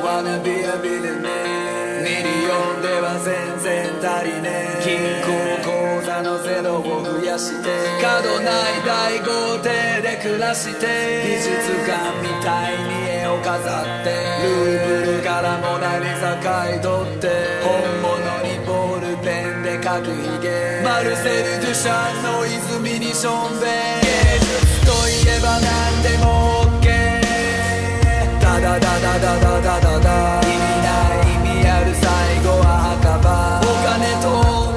wanna be a billionaire ミリオンでは全然足りねえ銀行口座のゼロを増やして角ない大豪邸で暮らして美術館みたいに絵を飾ってルーブルからモナリザ買い取って本物にボールペンで描くヒゲマルセル・デュシャンの泉にしょんべん芸術といえば何でも OK ダダダダダダダダダ意味ない意味ある最後は墓場お金と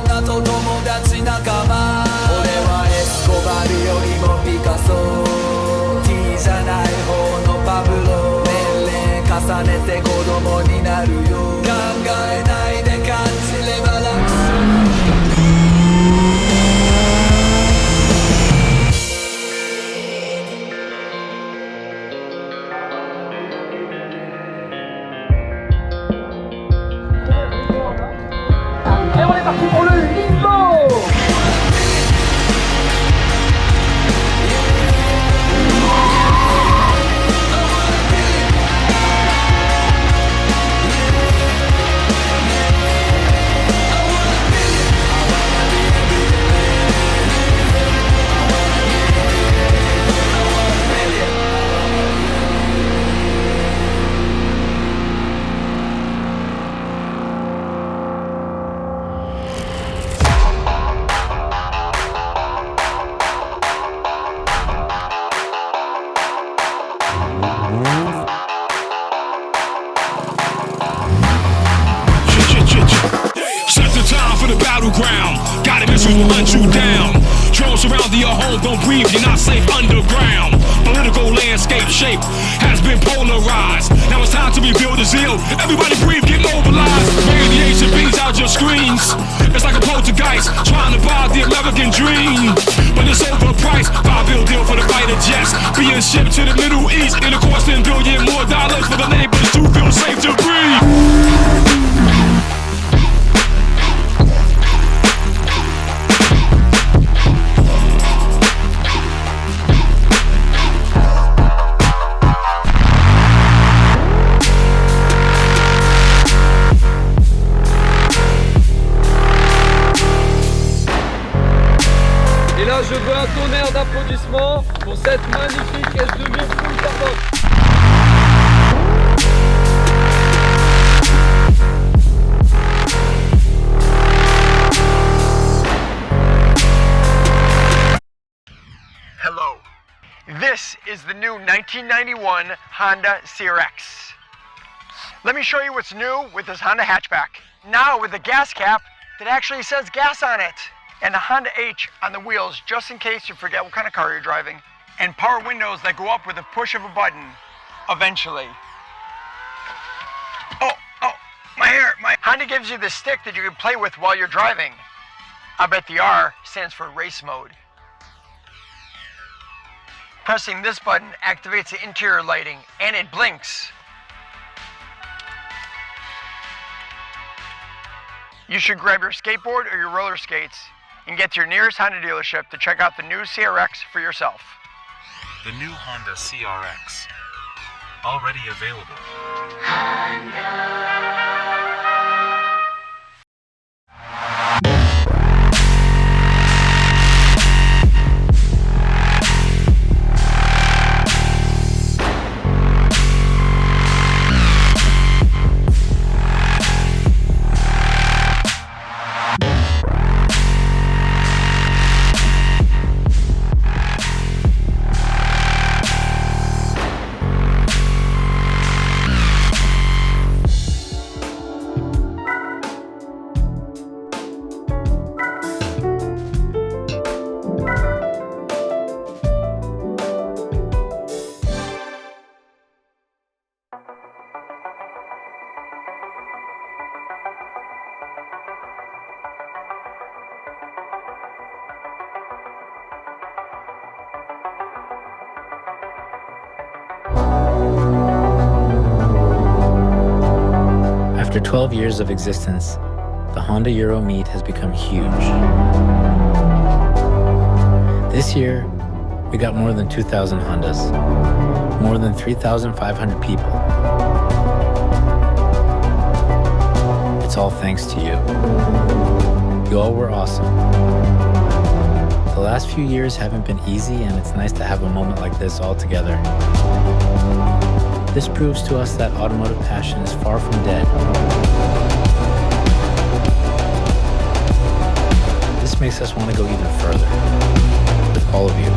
女と友達仲間俺はエスコバルよりもピカソ T じゃない方のパブロ年齢重ねて子供になるよ考えないで感じれば楽勝 Et on est parti pour le limbo. Got it, missiles will hunt you down. Drones surround your home, don't breathe, you're not safe underground. Political landscape shape has been polarized. Now it's time to rebuild the zeal. Everybody breathe, get mobilized. Radiation beams out your screens. It's like a poltergeist trying to buy the American dream. But it's overpriced. $5 deal for the fighter jets being shipped to the Middle East. And it costs $10 billion more for the neighbors to feel safe to breathe. Et là, je veux un tonnerre d'applaudissements pour cette magnifique S2000 full carbone. Hello. This is the new 1991 Honda CRX. Let me show you what's new with this Honda hatchback. Now with a gas cap that actually says gas on it. And a Honda H on the wheels just in case you forget what kind of car you're driving. And power windows that go up with a push of a button, eventually. Oh, my hair. Honda gives you the stick that you can play with while you're driving. I bet the R stands for race mode. Pressing this button activates the interior lighting and it blinks. You should grab your skateboard or your roller skates and get to your nearest Honda dealership to check out the new CRX for yourself. The new Honda CRX. Already available. After 12 years of existence, the Honda Euro Meet has become huge. This year, we got more than 2,000 Hondas, more than 3,500 people, all thanks to you. You all were awesome. The last few years haven't been easy, and it's nice to have a moment like this all together. This proves to us that automotive passion is far from dead. This makes us want to go even further with all of you.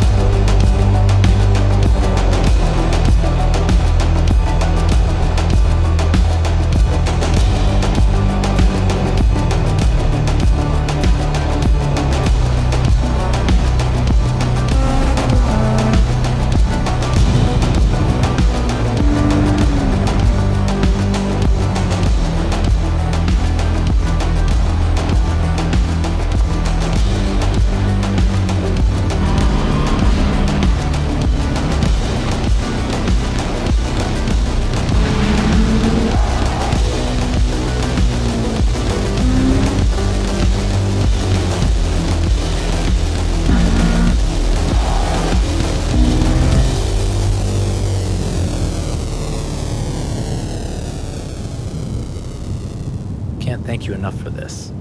Can't thank you enough for this.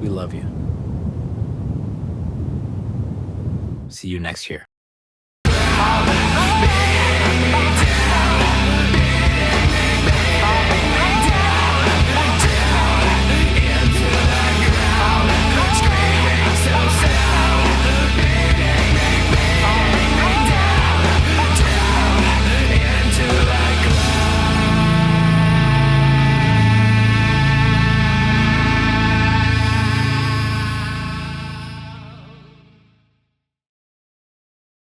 We love you. See you next year.